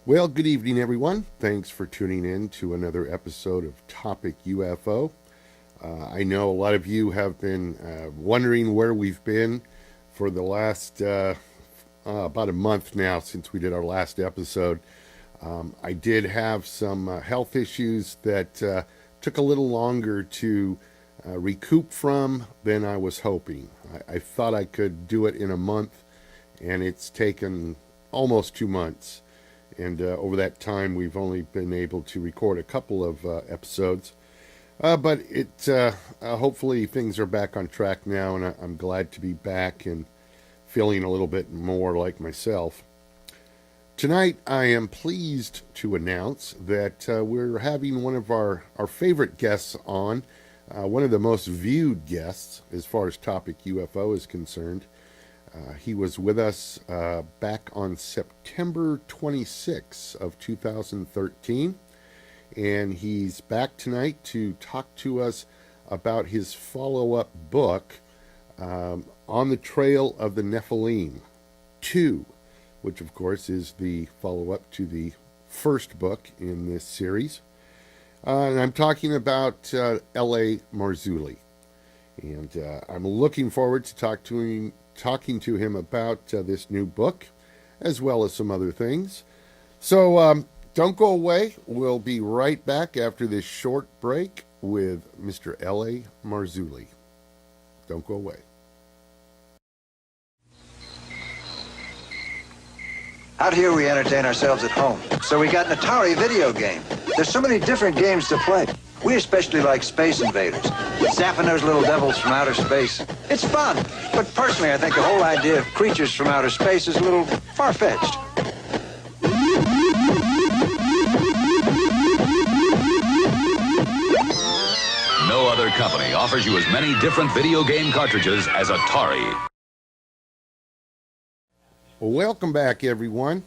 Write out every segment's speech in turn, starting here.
Well, good evening, everyone. Thanks for tuning in to another episode of Topic UFO. I know a lot of you have been wondering where we've been for the last about a month now since we did our last episode. I did have some health issues that took a little longer to recoup from than I was hoping. I thought I could do it in a month, and it's taken almost 2 months. And over that time, we've only been able to record a couple of episodes. But hopefully things are back on track now, and I'm glad to be back and feeling a little bit more like myself. Tonight, I am pleased to announce that we're having one of our favorite guests on, one of the most viewed guests as far as Topic UFO is concerned. He was with us back on September 26th of 2013, and he's back tonight to talk to us about his follow-up book, On the Trail of the Nephilim 2, which of course is the follow-up to the first book in this series. And I'm talking about L.A. Marzulli, and I'm looking forward to talking to him about this new book, as well as some other things. So don't go away. We'll be right back after this short break with Mr. L.A. Marzulli. Don't go away. Out here we entertain ourselves at home, so we got an Atari video game. There's so many different games to play. We especially like Space Invaders, zapping those little devils from outer space. It's fun, but personally I think the whole idea of creatures from outer space is a little far-fetched. No other company offers you as many different video game cartridges as Atari. Welcome back, everyone.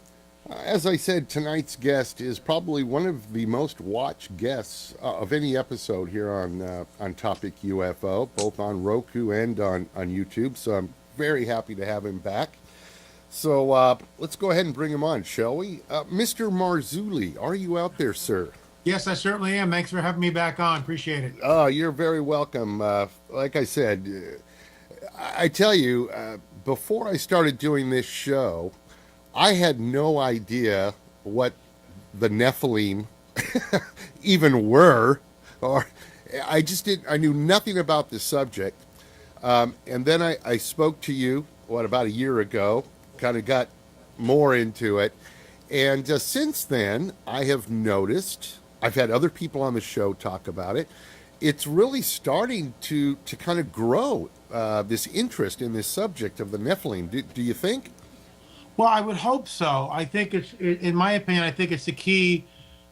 As I said, tonight's guest is probably one of the most watched guests of any episode here on Topic UFO, both on Roku and on YouTube. So I'm very happy to have him back. So let's go ahead and bring him on, shall we? Mr. Marzulli, are you out there, sir? Yes, I certainly am. Thanks for having me back on. Appreciate it. Oh, you're very welcome. Like I said, I tell you, before I started doing this show, I had no idea what the Nephilim even were, or I just didn't. I knew nothing about this subject. And then I spoke to you, about a year ago, kind of got more into it. And since then, I have noticed, I've had other people on the show talk about it. It's really starting to kind of grow, this interest in this subject of the Nephilim. Do you think? Well, I would hope so. I think it's, in my opinion, I think it's the key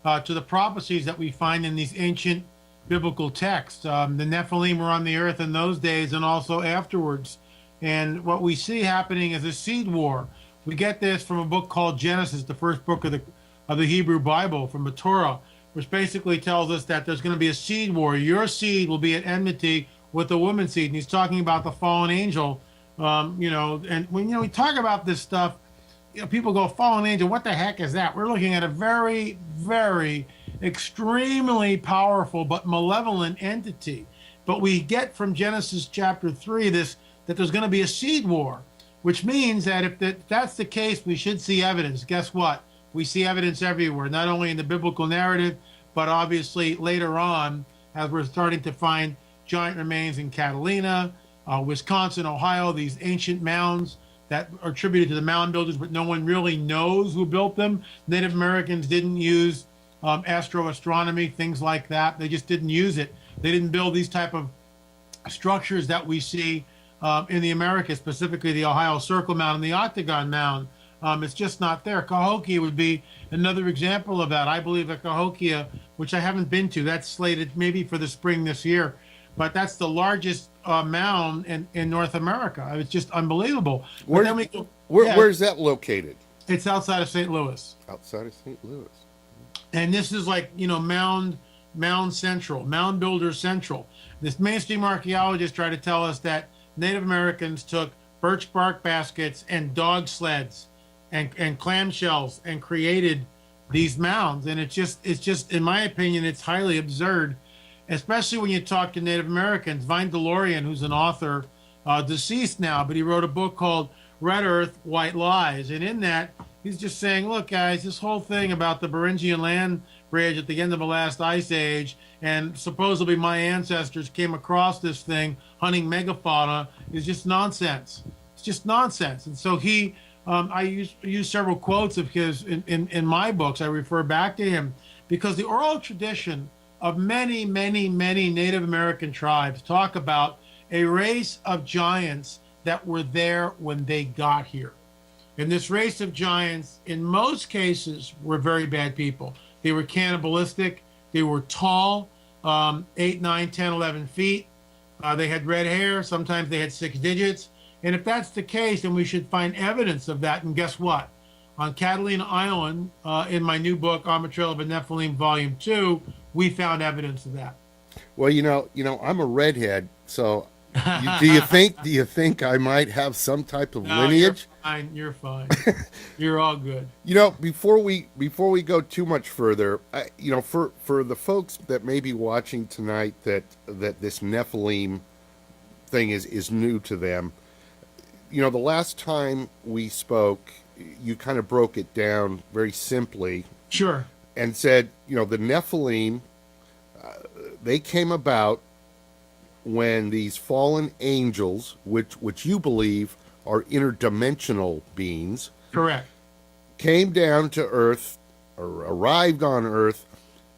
to the prophecies that we find in these ancient biblical texts. The Nephilim were on the earth in those days and also afterwards. And what we see happening is a seed war. We get this from a book called Genesis, the first book of the Hebrew Bible, from the Torah, which basically tells us that there's going to be a seed war. Your seed will be at enmity with the woman's seed. And he's talking about the fallen angel. And when we talk about this stuff, people go, fallen angel, what the heck is that? We're looking at a very, very extremely powerful but malevolent entity. But we get from Genesis chapter 3 that there's going to be a seed war, which means that if that's the case, we should see evidence. Guess what? We see evidence everywhere, not only in the biblical narrative, but obviously later on, as we're starting to find giant remains in Catalina, Wisconsin, Ohio, these ancient mounds that are attributed to the mound builders, but no one really knows who built them. Native Americans didn't use astroastronomy, things like that. They just didn't use it. They didn't build these type of structures that we see in the Americas, specifically the Ohio Circle Mound and the Octagon Mound. It's just not there. Cahokia would be another example of that. I believe at Cahokia, which I haven't been to, that's slated maybe for the spring this year, but that's the largest mound in North America. It's just unbelievable. Where's that located? It's outside of St. Louis. Outside of St. Louis. And this is like, mound central, mound builder central. This mainstream archaeologists try to tell us that Native Americans took birch bark baskets and dog sleds and clamshells and created these mounds. And it's just, in my opinion, it's highly absurd, especially when you talk to Native Americans. Vine DeLorean, who's an author, deceased now, but he wrote a book called Red Earth, White Lies. And in that, he's just saying, look, guys, this whole thing about the Beringian land bridge at the end of the last ice age, and supposedly my ancestors came across this thing hunting megafauna, is just nonsense. It's just nonsense. And so I use several quotes of his in my books. I refer back to him because the oral tradition of many, many, many Native American tribes talk about a race of giants that were there when they got here. And this race of giants, in most cases, were very bad people. They were cannibalistic. They were tall, 8, 9, 10, 11 feet. They had red hair. Sometimes they had 6 digits. And if that's the case, then we should find evidence of that. And guess what? On Catalina Island, in my new book, On the Trail of a Nephilim, Volume 2, we found evidence of that. Well, I'm a redhead, so do you think I might have some type of lineage? You're fine. You're all good. Before we go too much further, for the folks that may be watching tonight that this Nephilim thing is new to them, the last time we spoke, you kind of broke it down very simply. Sure. And said, the Nephilim, they came about when these fallen angels, which you believe are interdimensional beings, correct, came down to Earth, or arrived on Earth,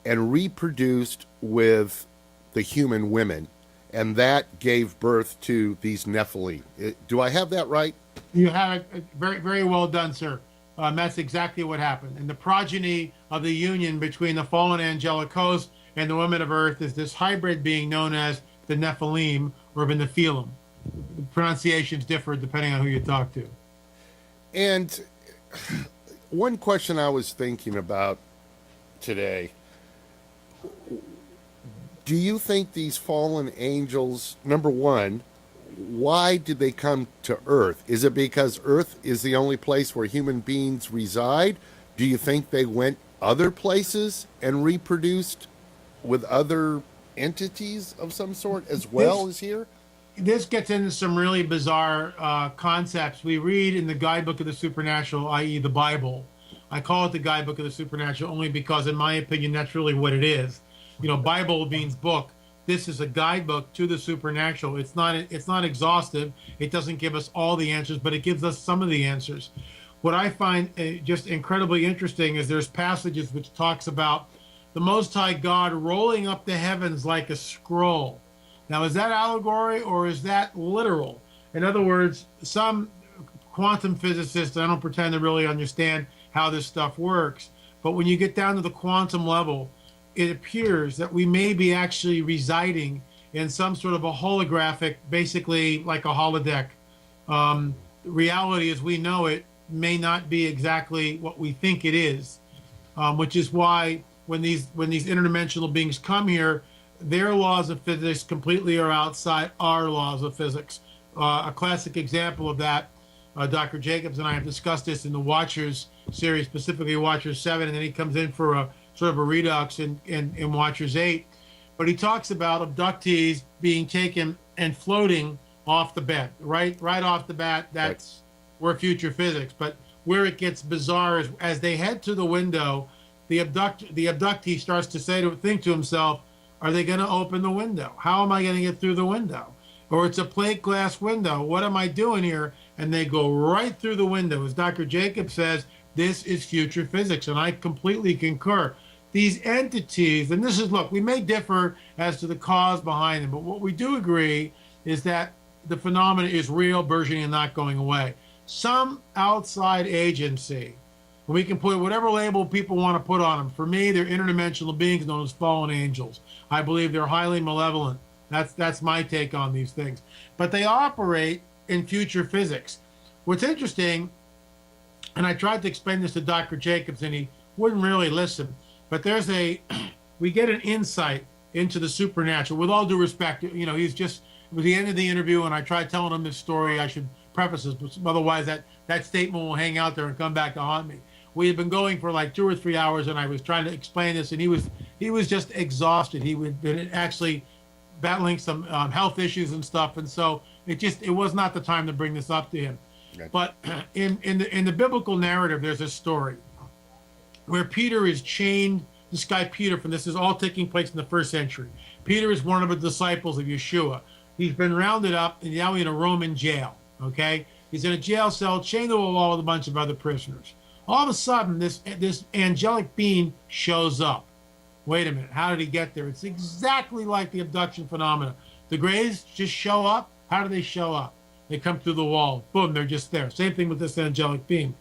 and reproduced with the human women, and that gave birth to these Nephilim. Do I have that right? You have it very, very well done, sir. That's exactly what happened. And the progeny of the union between the fallen angelic host and the women of Earth is this hybrid being known as the Nephilim or the Nephilim. The pronunciations differ depending on who you talk to. And one question I was thinking about today, do you think these fallen angels, number one, why did they come to Earth? Is it because Earth is the only place where human beings reside? Do you think they went other places and reproduced with other entities of some sort as well as here? This gets into some really bizarre concepts. We read in the guidebook of the supernatural, i.e. the Bible. I call it the guidebook of the supernatural only because, in my opinion, that's really what it is. Bible means book. This is a guidebook to the supernatural. It's not exhaustive. It doesn't give us all the answers, but it gives us some of the answers. What I find just incredibly interesting is there's passages which talks about the Most High God rolling up the heavens like a scroll. Now, is that allegory or is that literal? In other words, some quantum physicists, I don't pretend to really understand how this stuff works, but when you get down to the quantum level, it appears that we may be actually residing in some sort of a holographic, basically like a holodeck. Reality as we know it may not be exactly what we think it is, which is why when these interdimensional beings come here, their laws of physics completely are outside our laws of physics. A classic example of that, Dr. Jacobs and I have discussed this in the Watchers series, specifically Watchers 7, and then he comes in for a sort of a redux in Watchers 8. But he talks about abductees being taken and floating off the bed, right off the bat. That's where future physics. But where it gets bizarre is as they head to the window, the abductee starts to think to himself, are they going to open the window? How am I going to get through the window? Or it's a plate glass window. What am I doing here? And they go right through the window. As Dr. Jacobs says, this is future physics, and I completely concur. These entities, and this is, look, we may differ as to the cause behind them, but what we do agree is that the phenomena is real, burgeoning, and not going away. Some outside agency, we can put whatever label people want to put on them. For me, they're interdimensional beings known as fallen angels. I believe they're highly malevolent. That's my take on these things. But they operate in future physics. What's interesting, and I tried to explain this to Dr. Jacobs, and he wouldn't really listen, but we get an insight into the supernatural. With all due respect, it was the end of the interview, and I tried telling him this story. I should preface this, but otherwise that statement will hang out there and come back to haunt me. we had been going for like 2 or 3 hours, and I was trying to explain this, and he was just exhausted. He had been actually battling some health issues and stuff, and so it was not the time to bring this up to him. Okay. But in the biblical narrative, there's a story where Peter is chained. This guy Peter, this is all taking place in the 1st century. Peter is one of the disciples of Yeshua. He's been rounded up and now in a Roman jail. Okay, he's in a jail cell, chained to a wall with a bunch of other prisoners. All of a sudden, this angelic being shows up. Wait a minute, how did he get there? It's exactly like the abduction phenomena. The Greys just show up. How do they show up? They come through the wall. Boom, they're just there. Same thing with this angelic being.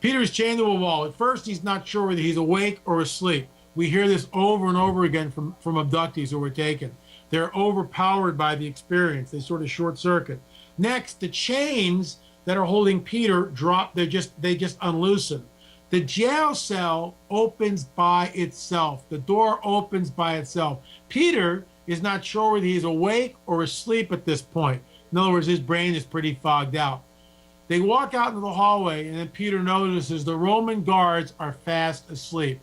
Peter is chained to a wall. At first, he's not sure whether he's awake or asleep. We hear this over and over again from abductees who were taken. They're overpowered by the experience. They sort of short circuit. Next, the chains that are holding Peter drop. They just unloosen. The jail cell opens by itself. The door opens by itself. Peter is not sure whether he's awake or asleep at this point. In other words, his brain is pretty fogged out. They walk out into the hallway, and then Peter notices the Roman guards are fast asleep.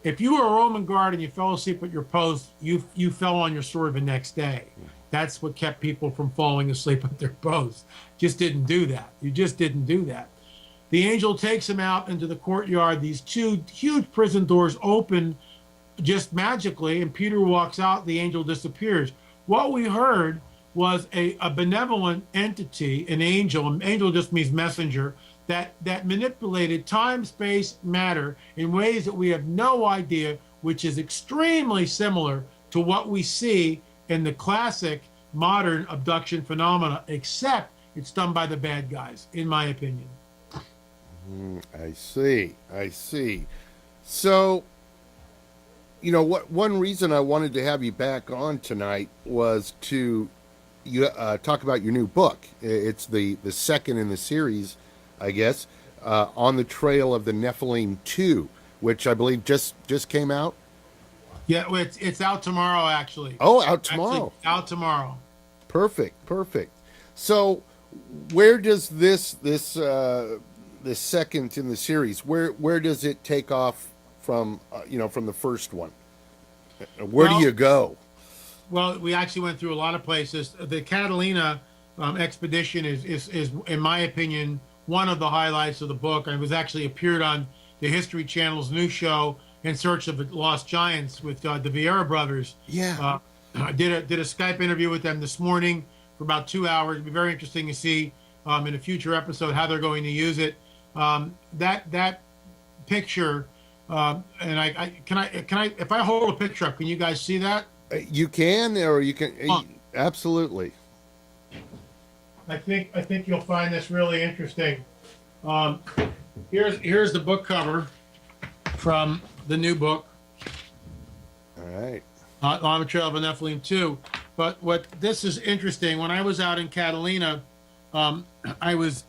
If you were a Roman guard and you fell asleep at your post, you fell on your sword the next day. That's what kept people from falling asleep at their post. Just didn't do that. You just didn't do that. The angel takes him out into the courtyard. These 2 huge prison doors open just magically, and Peter walks out. The angel disappears. What we heard was a benevolent entity, an angel. An angel just means messenger. That manipulated time, space, matter in ways that we have no idea, which is extremely similar to what we see in the classic modern abduction phenomena, except it's done by the bad guys, in my opinion. I see. So, one reason I wanted to have you back on tonight was to talk about your new book. It's the second in the series, I guess, On the Trail of the Nephilim 2, which I believe just came out. Yeah, it's out tomorrow, actually. Oh, out tomorrow. Actually, out tomorrow. Perfect. So, where does this second in the series, where does it take off from? From the first one. Where do you go? Well, we actually went through a lot of places. The Catalina expedition is, in my opinion, one of the highlights of the book. I was actually appeared on the History Channel's new show, In Search of the Lost Giants, with the Vieira brothers. Yeah. I did a Skype interview with them this morning for about 2 hours. It'll be very interesting to see in a future episode how they're going to use it. That picture, and can I if I hold a picture up, can you guys see that? You can, or you can. Absolutely. I think you'll find this really interesting. Here's the book cover from the new book. All right. On the Trail of the Nephilim 2. But what this is interesting, when I was out in Catalina, I was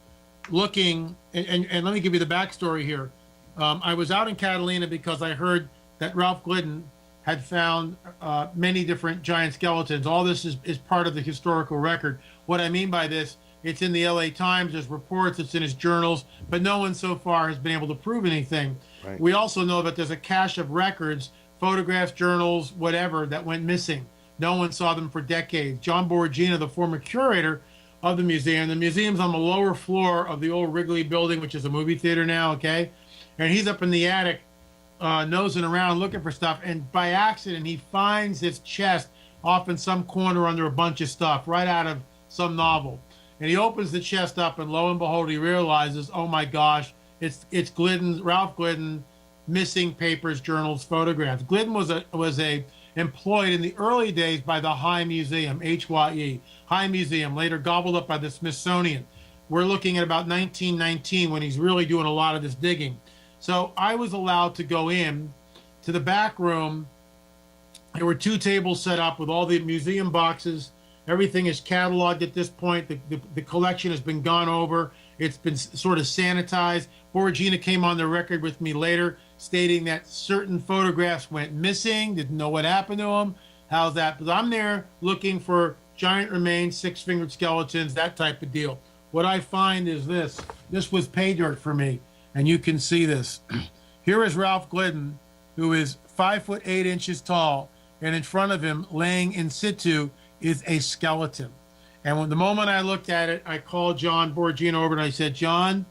looking, and let me give you the backstory here. I was out in Catalina because I heard that Ralph Glidden had found many different giant skeletons. All this is part of the historical record. What I mean by this, it's in the L.A. Times, there's reports, it's in his journals, but no one so far has been able to prove anything. Right. We also know that there's a cache of records, photographs, journals, whatever, that went missing. No one saw them for decades. John Borgina, the former curator of the museum's on the lower floor of the old Wrigley building, which is a movie theater now, okay? And he's up in the attic, nosing around looking for stuff, and by accident he finds his chest off in some corner under a bunch of stuff, right out of some novel. And he opens the chest up, and lo and behold, he realizes, oh my gosh, it's Glidden, Ralph Glidden, missing papers, journals, photographs. Glidden was employed in the early days by the High Museum, HYE, High Museum, later gobbled up by the Smithsonian. We're looking at about 1919 when he's really doing a lot of this digging. So I was allowed to go in to the back room. There were 2 tables set up with all the museum boxes. Everything is cataloged at this point. The collection has been gone over. It's been sort of sanitized. Borgina came on the record with me later stating that certain photographs went missing, didn't know what happened to them. How's that? But I'm there looking for giant remains, 6-fingered skeletons, that type of deal. What I find is this. This was pay dirt for me. and you can see this. Here is Ralph Glidden, who is 5'8" tall, and in front of him, laying in situ, is a skeleton. And when the moment I looked at it, I called John Borgino over and I said, John,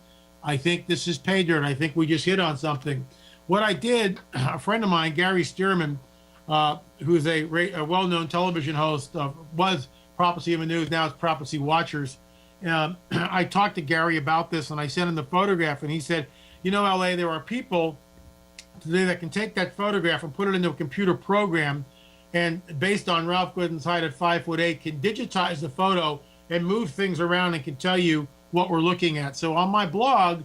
I think this is pay dirt. I think we just hit on something. What I did, a friend of mine, Gary Stearman, who is a well-known television host, was Prophecy of the News, now it's Prophecy Watchers. I talked to Gary about this, and I sent him the photograph, and he said, you know, L.A., there are people today that can take that photograph and put it into a computer program, and based on Ralph Glidden's height at 5'8", can digitize the photo and move things around and can tell you what we're looking at. So on my blog,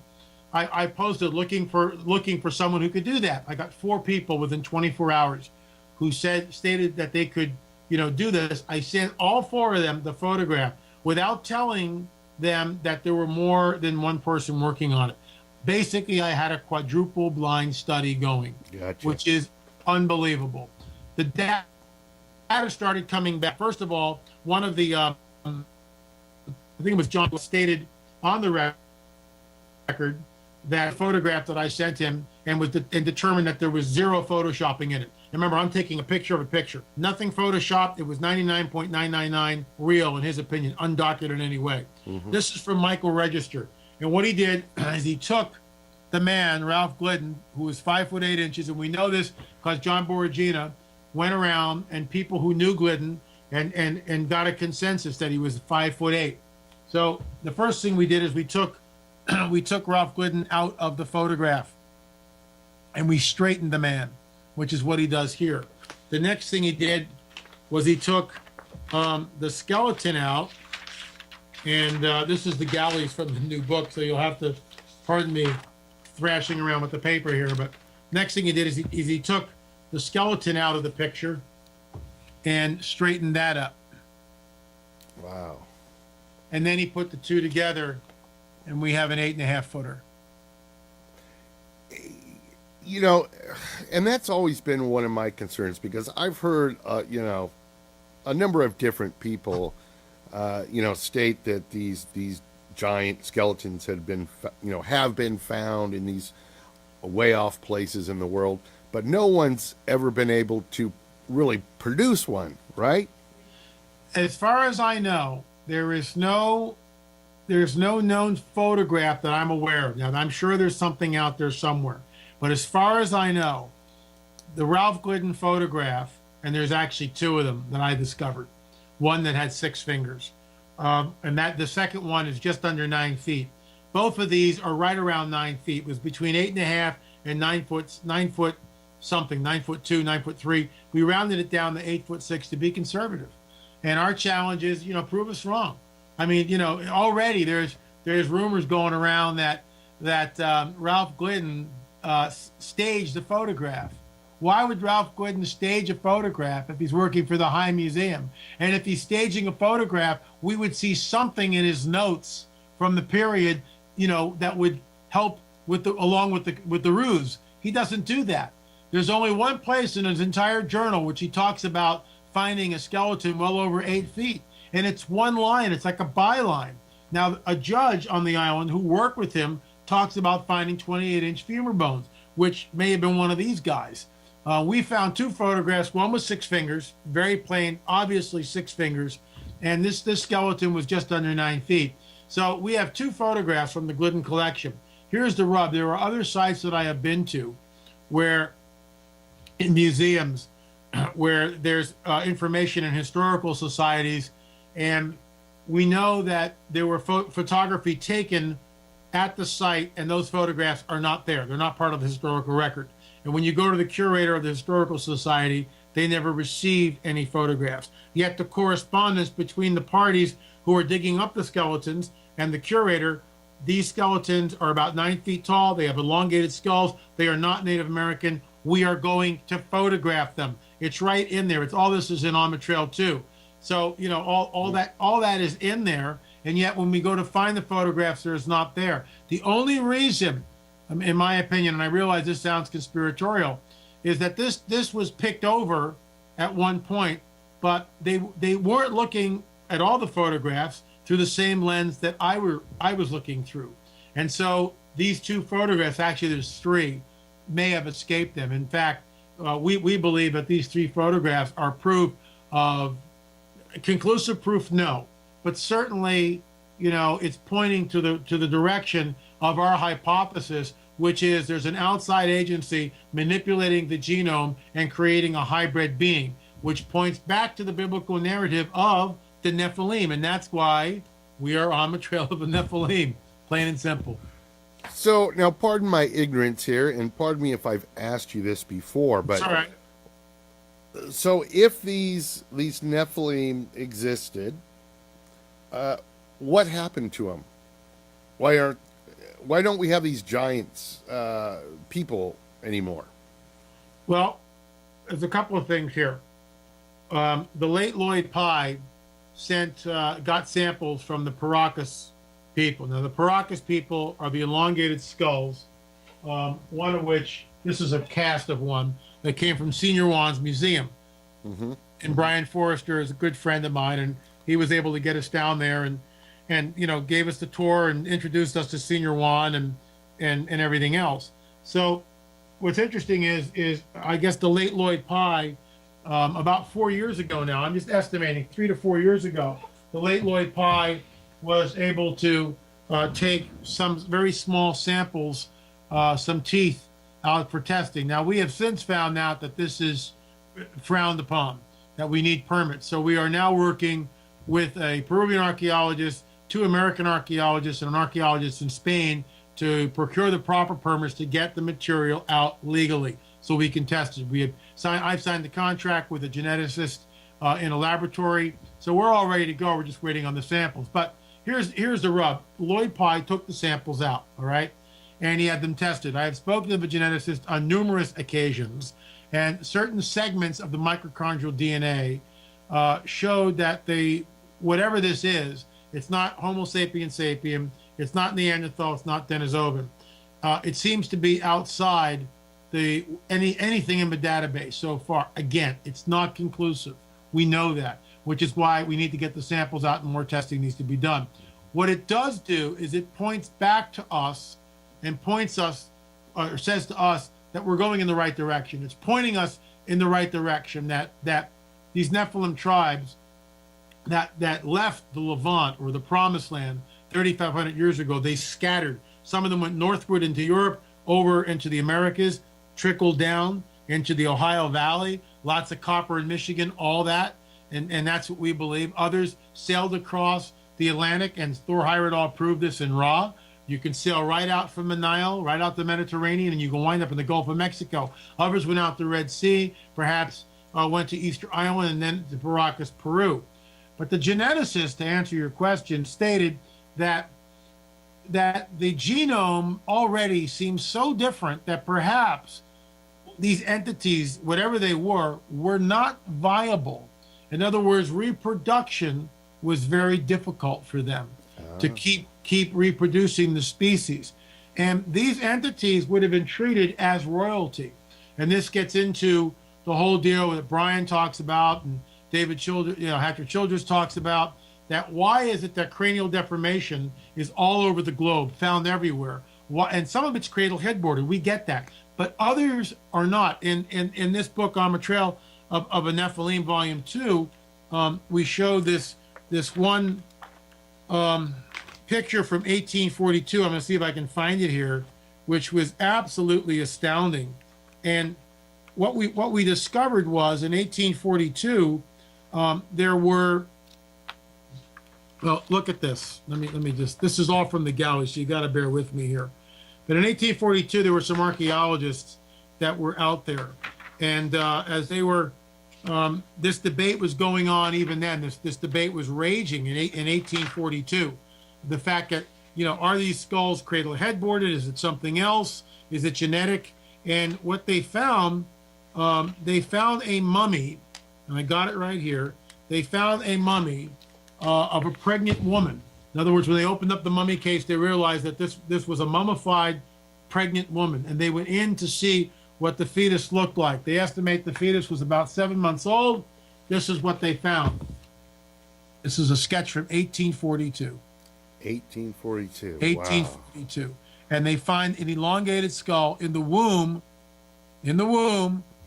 I posted looking for someone who could do that. I got 4 people within 24 hours who stated that they could, do this. I sent all 4 of them the photograph without telling them that there were more than one person working on it. Basically, I had a quadruple blind study going, Gotcha. which is unbelievable. The data started coming back. First of all, one of the, I think it was John, stated on the record that photograph that I sent him and determined that there was 0 photoshopping in it. And remember, I'm taking a picture of a picture. Nothing photoshopped. It was 99.999 real, in his opinion, undocumented in any way. Mm-hmm. This is from Michael Register. And what he did is he took the man, Ralph Glidden, who was 5'8", and we know this because John Borgina went around and people who knew Glidden and got a consensus that he was 5'8". So the first thing we did is we took Ralph Glidden out of the photograph and we straightened the man, which is what he does here. The next thing he did was he took the skeleton out, and this is the galleys from the new book, so you'll have to pardon me thrashing around with the paper here. But next thing he did is he took the skeleton out of the picture and straightened that up. Wow. And then he put the 2 together, and we have an 8.5 footer. And that's always been one of my concerns, because I've heard, a number of different people, state that these giant skeletons have been found in these way off places in the world, but no one's ever been able to really produce one, right? As far as I know, there's no known photograph that I'm aware of. Now, I'm sure there's something out there somewhere. But as far as I know, the Ralph Glidden photograph, and there's actually 2 of them that I discovered, one that had 6 fingers, and that the second one is just under 9 feet. Both of these are right around 9 feet. It was between 8.5 and 9 foot something, 9'2", 9'3". We rounded it down to 8'6" to be conservative. And our challenge is, prove us wrong. I mean, already there's rumors going around that Ralph Glidden staged a photograph. Why would Ralph Glidden stage a photograph if he's working for the High Museum? And if he's staging a photograph, we would see something in his notes from the period, that would help along with the ruse. He doesn't do that. There's only one place in his entire journal which he talks about finding a skeleton well over 8 feet. And it's one line. It's like a byline. Now, a judge on the island who worked with him talks about finding 28-inch femur bones, which may have been one of these guys. We found 2 photographs. One was 6 fingers, very plain, obviously 6 fingers. And this skeleton was just under 9 feet. So we have 2 photographs from the Glidden collection. Here's the rub. There are other sites that I have been to where, in museums, where there's information in historical societies, and we know that there were photography taken at the site, and those photographs are not there. They're not part of the historical record. And when you go to the curator of the Historical Society, they never received any photographs. Yet the correspondence between the parties who are digging up the skeletons and the curator, these skeletons are about 9 feet tall. They have elongated skulls. They are not Native American. We are going to photograph them. It's right in there. All this is in On the Trail too. So, all that is in there. And yet when we go to find the photographs, there's not there. The only reason, in my opinion, and I realize this sounds conspiratorial, is that this was picked over at one point, but they weren't looking at all the photographs through the same lens that I was looking through. And so these two photographs, actually there's three, may have escaped them. In fact, we believe that these three photographs are proof of, conclusive proof, no, but certainly, it's pointing to the direction of our hypothesis, which is there's an outside agency manipulating the genome and creating a hybrid being, which points back to the biblical narrative of the Nephilim. And that's why we are on the trail of the Nephilim, plain and simple. So now, pardon my ignorance here, and pardon me if I've asked you this before, but It's all right. So if these Nephilim existed, what happened to them? Why don't we have these giants people anymore? Well, there's a couple of things here. The late Lloyd Pye got samples from the Paracas people. Now, the Paracas people are the elongated skulls, one of which, this is a cast of one, that came from Senior Juan's museum. Mm-hmm. And Brian Forrester is a good friend of mine, and he was able to get us down there and gave us the tour and introduced us to Senior Juan and everything else. So what's interesting is I guess the late Lloyd Pye, about 4 years ago now, I'm just estimating 3 to 4 years ago, the late Lloyd Pye was able to take some very small samples, some teeth, out for testing. Now, we have since found out that this is frowned upon, that we need permits. So we are now working with a Peruvian archaeologist, 2 American archaeologists, and an archaeologist in Spain to procure the proper permits to get the material out legally so we can test it. I've signed the contract with a geneticist in a laboratory. So we're all ready to go. We're just waiting on the samples. But here's the rub. Lloyd Pye took the samples out, all right? And he had them tested. I have spoken to the geneticist on numerous occasions, and certain segments of the mitochondrial DNA showed that whatever this is, it's not Homo sapiens sapien, it's not Neanderthal, it's not Denisovan. It seems to be outside anything in the database so far. Again, it's not conclusive. We know that, which is why we need to get the samples out and more testing needs to be done. What it does do is it points back to us and says to us that we're going in the right direction. It's pointing us in the right direction, that these Nephilim tribes that left the Levant or the Promised Land 3,500 years ago, they scattered. Some of them went northward into Europe, over into the Americas, trickled down into the Ohio Valley, lots of copper in Michigan, all that. And that's what we believe. Others sailed across the Atlantic, and Thor Heyerdahl proved this in Ra. You can sail right out from the Nile, right out the Mediterranean, and you can wind up in the Gulf of Mexico. Others went out the Red Sea, perhaps went to Easter Island, and then to Paracas, Peru. But the geneticist, to answer your question, stated that the genome already seems so different that perhaps these entities, whatever they were not viable. In other words, reproduction was very difficult for them to keep reproducing the species. And these entities would have been treated as royalty. And this gets into the whole deal that Brian talks about and David Childers, Hector Childers talks about, that why is it that cranial deformation is all over the globe, found everywhere? And some of it's cradle headboarded, we get that. But others are not. In this book, On the Trail of a Nephilim, Volume 2, we show this one picture from 1842. I'm going to see if I can find it here, which was absolutely astounding. And what we discovered was in 1842, there were, well, look at this. Let me just, this is all from the gallery, so you got to bear with me here. But in 1842, there were some archaeologists that were out there. And as they were, this debate was going on even then. This debate was raging in 1842. The fact that, are these skulls cradle headboarded? Is it something else? Is it genetic? And what they found a mummy, and I got it right here. They found a mummy of a pregnant woman. In other words, when they opened up the mummy case, they realized that this was a mummified pregnant woman, and they went in to see what the fetus looked like. They estimate the fetus was about 7 months old. This is what they found. This is a sketch from 1842. 1842. 1842. Wow. And they find an elongated skull in the womb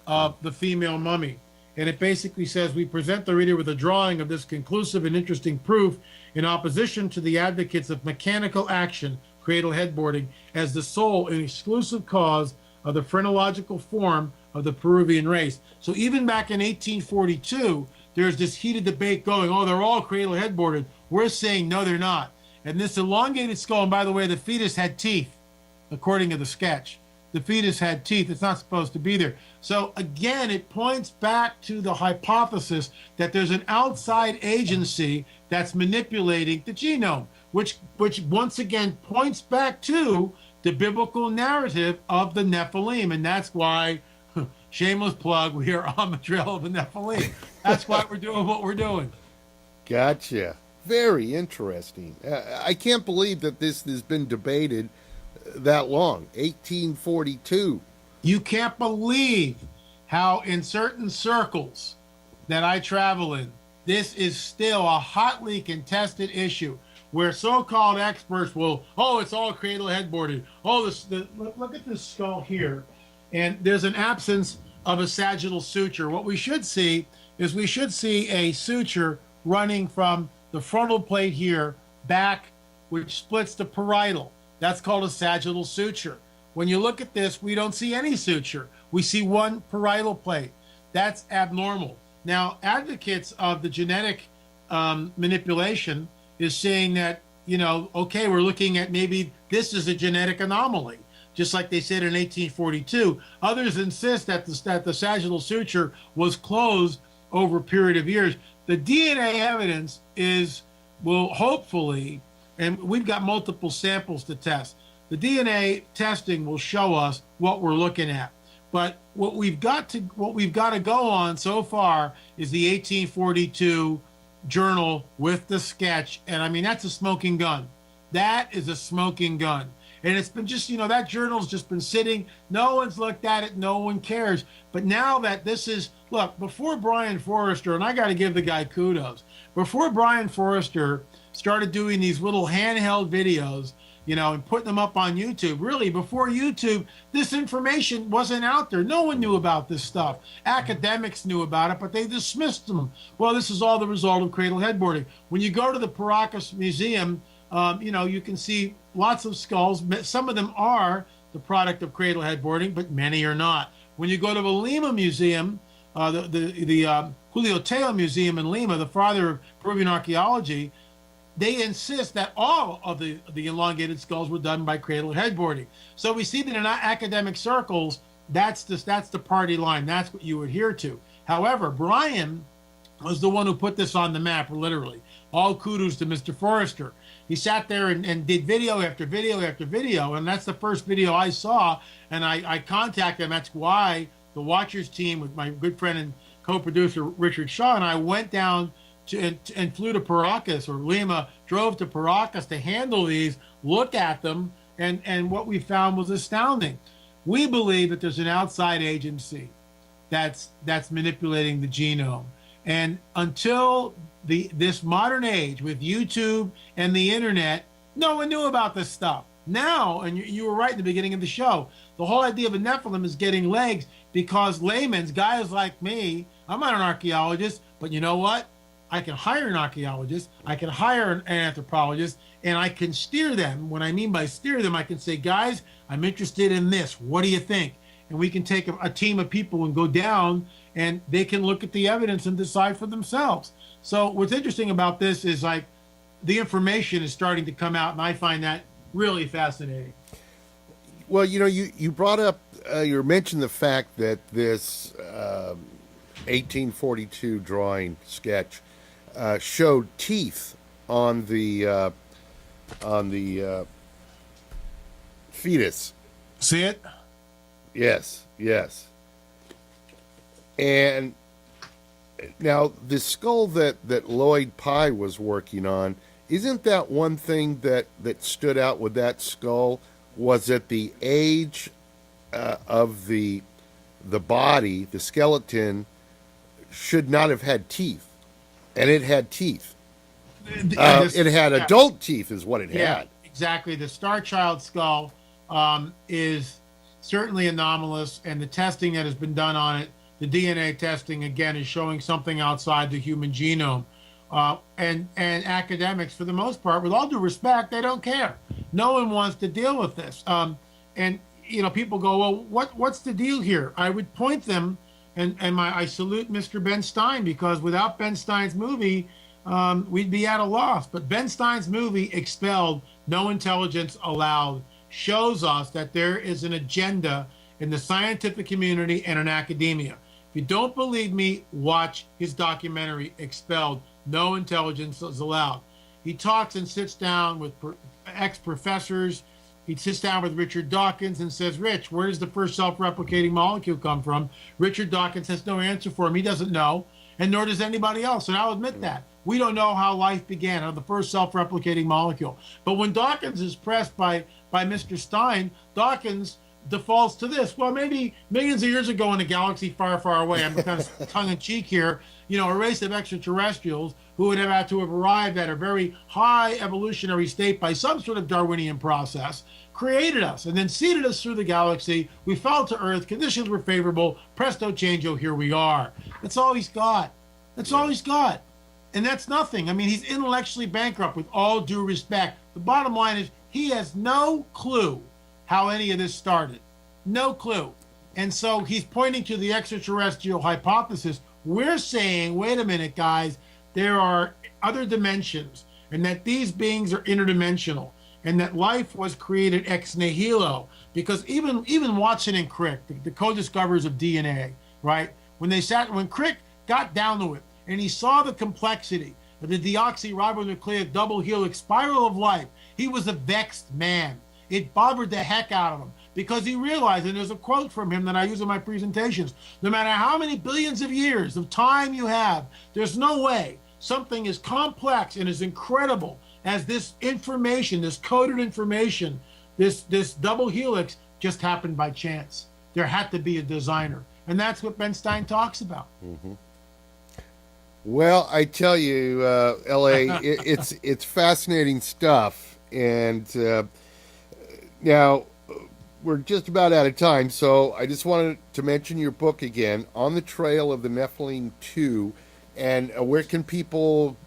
of the female mummy. And it basically says, we present the reader with a drawing of this conclusive and interesting proof in opposition to the advocates of mechanical action, cradle headboarding, as the sole and exclusive cause of the phrenological form of the Peruvian race. So even back in 1842, there's this heated debate going, oh, they're all cradle headboarded. We're saying, no, they're not. And this elongated skull, and by the way, the fetus had teeth, according to the sketch. The fetus had teeth. It's not supposed to be there. So again, it points back to the hypothesis that there's an outside agency that's manipulating the genome, which once again points back to the biblical narrative of the Nephilim. And that's why, shameless plug, we are on the trail of the Nephilim. That's why we're doing what we're doing. Gotcha. Very interesting. I can't believe that this has been debated that long. 1842. You can't believe how in certain circles that I travel in, this is still a hotly contested issue where so-called experts will, oh, it's all cradle headboarded. Oh, look at this skull here. And there's an absence of a sagittal suture. What we should see is a suture running from the frontal plate here back, which splits the parietal. That's called a sagittal suture. When you look at this, we don't see any suture. We see one parietal plate. That's abnormal. Now, advocates of the genetic manipulation is saying that, okay, we're looking at maybe this is a genetic anomaly, just like they said in 1842. Others insist that the sagittal suture was closed over a period of years. The DNA evidence will hopefully, and we've got multiple samples to test. The DNA testing will show us what we're looking at. But what we've got to go on so far is the 1842 journal with the sketch. And I mean, that's a smoking gun. That is a smoking gun. And it's been just, that journal's just been sitting. No one's looked at it. No one cares. But now that this is, look, before Brian Forrester, and I got to give the guy kudos, before Brian Forrester started doing these little handheld videos, and putting them up on YouTube. Really, before YouTube, this information wasn't out there. No one knew about this stuff. Academics knew about it, but they dismissed them. Well, this is all the result of cradle headboarding. When you go to the Paracas Museum, you can see lots of skulls. Some of them are the product of cradle headboarding, but many are not. When you go to the Lima Museum, the Julio Teo Museum in Lima, the father of Peruvian archaeology, they insist that all of the elongated skulls were done by cradle headboarding. So we see that in academic circles, that's the party line. That's what you adhere to. However, Brian was the one who put this on the map, literally. All kudos to Mr. Forrester. He sat there and did video after video after video, and that's the first video I saw, and I contacted him. That's why the Watchers team with my good friend and co-producer Richard Shaw and I went down and flew to Paracas, or Lima drove to Paracas to handle these, look at them, and what we found was astounding. We believe that there's an outside agency that's manipulating the genome. And until this modern age with YouTube and the internet, no one knew about this stuff. Now, and you were right in the beginning of the show, the whole idea of a Nephilim is getting legs because laymen's, guys like me, I'm not an archaeologist, but you know what? I can hire an archaeologist, I can hire an anthropologist, and I can steer them. What I mean by steer them, I can say, guys, I'm interested in this. What do you think? And we can take a team of people and go down, and they can look at the evidence and decide for themselves. So what's interesting about this is like the information is starting to come out, and I find that really fascinating. Well, you brought up, you mentioned the fact that this 1842 drawing sketch showed teeth on the fetus. See it? Yes. And now the skull that Lloyd Pye was working on, isn't that one thing that stood out with that skull? Was that the age of the body, the skeleton, should not have had teeth, and it had teeth. It had adult teeth, is what it had. Exactly. The Star Child skull is certainly anomalous, and the testing that has been done on it, the DNA testing, again, is showing something outside the human genome. And academics, for the most part, with all due respect, they don't care. No one wants to deal with this. And people go, well, what's the deal here? I would point them, I salute Mr. Ben Stein, because without Ben Stein's movie, we'd be at a loss. But Ben Stein's movie, Expelled, No Intelligence Allowed, shows us that there is an agenda in the scientific community and in academia. If you don't believe me, watch his documentary, Expelled, No Intelligence is Allowed. He talks and sits down with ex-professors. He sits down with Richard Dawkins and says, Rich, where does the first self-replicating molecule come from? Richard Dawkins has no answer for him. He doesn't know, and nor does anybody else. And I'll admit that. We don't know how life began, or the first self-replicating molecule. But when Dawkins is pressed by Mr. Stein, Dawkins defaults to this. Well, maybe millions of years ago in a galaxy far, far away, I'm kind of tongue-in-cheek here, a race of extraterrestrials who would have had to have arrived at a very high evolutionary state by some sort of Darwinian process, created us, and then seeded us through the galaxy. We fell to Earth. Conditions were favorable. Presto changeo, here we are. That's all he's got. That's all he's got. And that's nothing. I mean, he's intellectually bankrupt, with all due respect. The bottom line is he has no clue how any of this started. No clue. And so he's pointing to the extraterrestrial hypothesis. We're saying, wait a minute, guys, there are other dimensions, and that these beings are interdimensional, and that life was created ex nihilo. Because even Watson and Crick, the co-discoverers of DNA, right? When Crick got down to it, and he saw the complexity of the deoxyribonucleic double helix spiral of life, he was a vexed man. It bothered the heck out of him, because he realized, and there's a quote from him that I use in my presentations, no matter how many billions of years of time you have, there's no way something as complex and as incredible as this information, this coded information, this double helix, just happened by chance. There had to be a designer. And that's what Ben Stein talks about. Mm-hmm. Well, I tell you, L.A., it's fascinating stuff. And now we're just about out of time, so I just wanted to mention your book again, On the Trail of the Nephilim 2. And where can people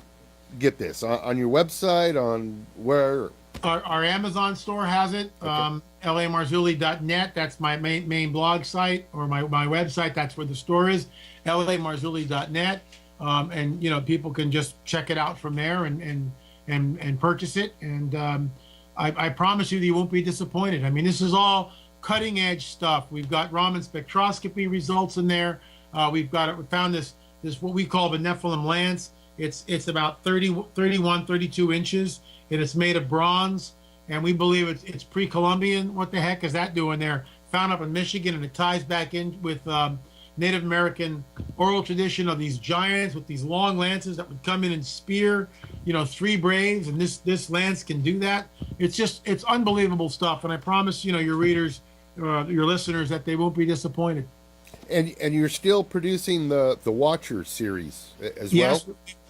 get this? On your website? On where? Our Amazon store has it. Okay. LAMarzulli.net. That's my main blog site, or my website. That's where the store is. LAMarzulli.net. And people can just check it out from there and purchase it. And I promise you that you won't be disappointed. I mean, this is all cutting edge stuff. We've got Raman spectroscopy results in there. We found this what we call the Nephilim lance. It's about 31, 32 inches, and it's made of bronze. And we believe it's pre-Columbian. What the heck is that doing there? Found up in Michigan, and it ties back in with Native American oral tradition of these giants with these long lances that would come in and spear, 3 braves, and this lance can do that. It's unbelievable stuff, and I promise your readers, your listeners, that they won't be disappointed. And you're still producing the Watcher series as well? Yes,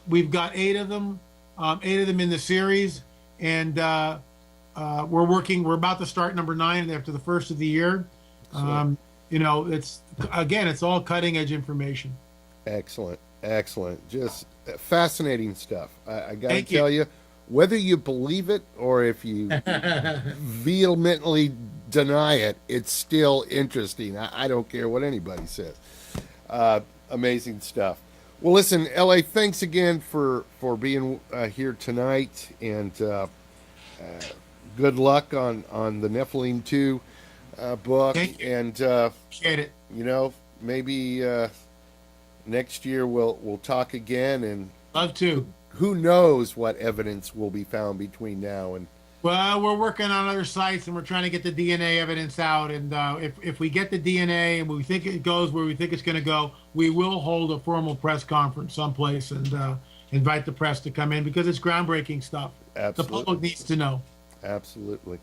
we've got 8 of them, 8 of them in the series, and we're about to start number 9 after the first of the year. It's all cutting edge information. Excellent. Just fascinating stuff. I got to tell you, whether you believe it or if you vehemently deny it, it's still interesting. I don't care what anybody says. Amazing stuff. Well, listen, L.A., thanks again for being here tonight, and good luck on the Nephilim 2 book. And appreciate it. Maybe next year we'll talk again, and love to. Who knows what evidence will be found between now and. Well, we're working on other sites, and we're trying to get the DNA evidence out. And if we get the DNA and we think it goes where we think it's going to go, we will hold a formal press conference someplace and invite the press to come in, because it's groundbreaking stuff. Absolutely. The public needs to know. Absolutely.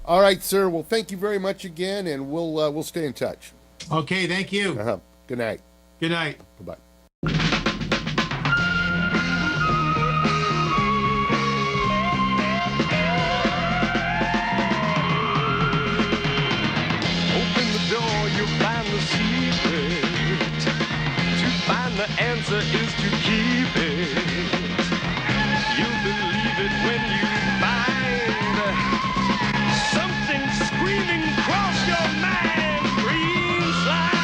All right, sir. Well, thank you very much again, and we'll stay in touch. Okay, thank you. Good night. Good night. Bye-bye. answer is to keep it. You believe it when you find something screaming across your mind. Green slime.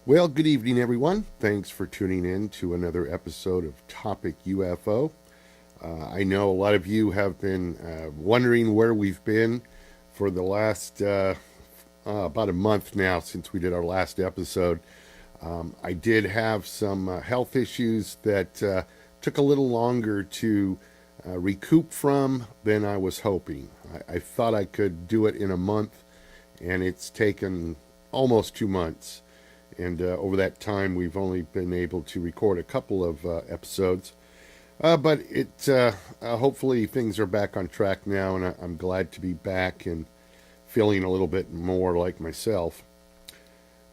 Well, good evening, everyone. Thanks for tuning in to another episode of Topic UFO. I know a lot of you have been wondering where we've been for the last about a month now since we did our last episode. I did have some health issues that took a little longer to recoup from than I was hoping. I thought I could do it in a month, and it's taken almost 2 months. And over that time, we've only been able to record a couple of episodes. But hopefully things are back on track now, and I'm glad to be back and feeling a little bit more like myself.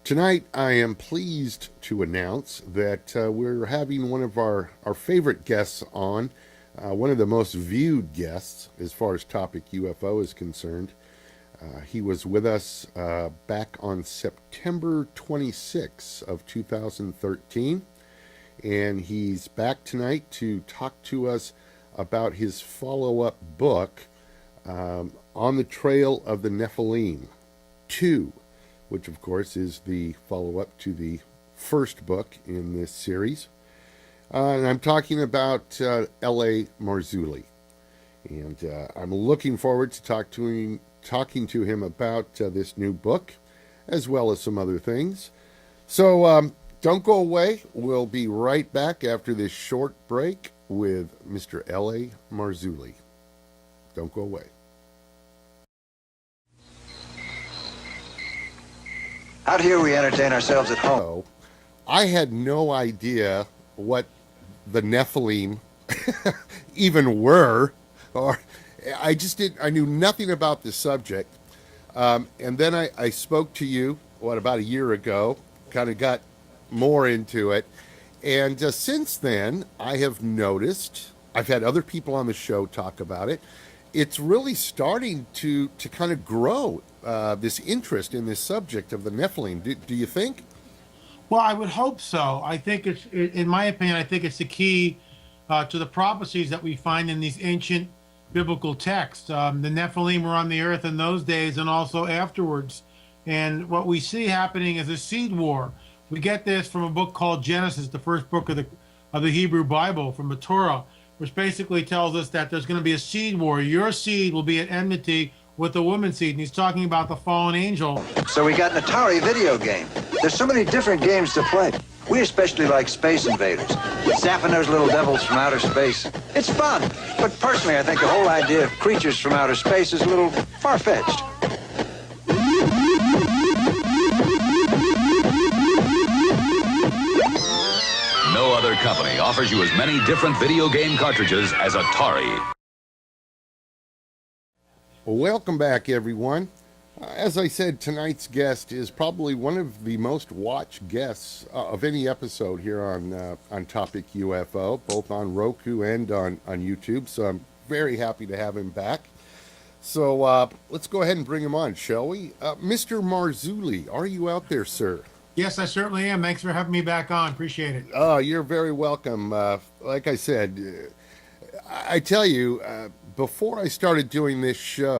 Tonight, I am pleased to announce that we're having one of our favorite guests on, one of the most viewed guests as far as Topic UFO is concerned. He was with us back on September 26 of 2013, and he's back tonight to talk to us about his follow-up book, On the Trail of the Nephilim 2, which of course is the follow-up to the first book in this series. And I'm talking about L.A. Marzulli, and I'm looking forward to talking to him about this new book, as well as some other things. So don't go away. We'll be right back after this short break with Mr. L.A. Marzulli. Don't go away. Out here, we entertain ourselves at home. So, I had no idea what the Nephilim even were, or I knew nothing about the subject. And then I spoke to you, about a year ago, kind of got more into it. And since then, I have noticed, I've had other people on the show talk about it. It's really starting to kind of grow, this interest in this subject of the Nephilim. Do you think? Well, I would hope so. I think in my opinion, I think it's the key to the prophecies that we find in these ancient biblical texts. The Nephilim were on the earth in those days and also afterwards. And what we see happening is a seed war. We get this from a book called Genesis, the first book of the Hebrew Bible, from the Torah, which basically tells us that there's going to be a seed war. Your seed will be at enmity with the woman's seed. And he's talking about the fallen angel. So we got an Atari video game. There's so many different games to play. We especially like Space Invaders. Zapping those little devils from outer space. It's fun. But personally, I think the whole idea of creatures from outer space is a little far-fetched. No other company offers you as many different video game cartridges as Atari. Welcome back, everyone. As I said, tonight's guest is probably one of the most watched guests of any episode here on Topic UFO, both on Roku and on YouTube. So I'm very happy to have him back. So let's go ahead and bring him on, shall we? Mr. Marzulli, are you out there, sir? Yes, I certainly am. Thanks for having me back on. Appreciate it. Oh, you're very welcome. Like I said, I tell you, before I started doing this show,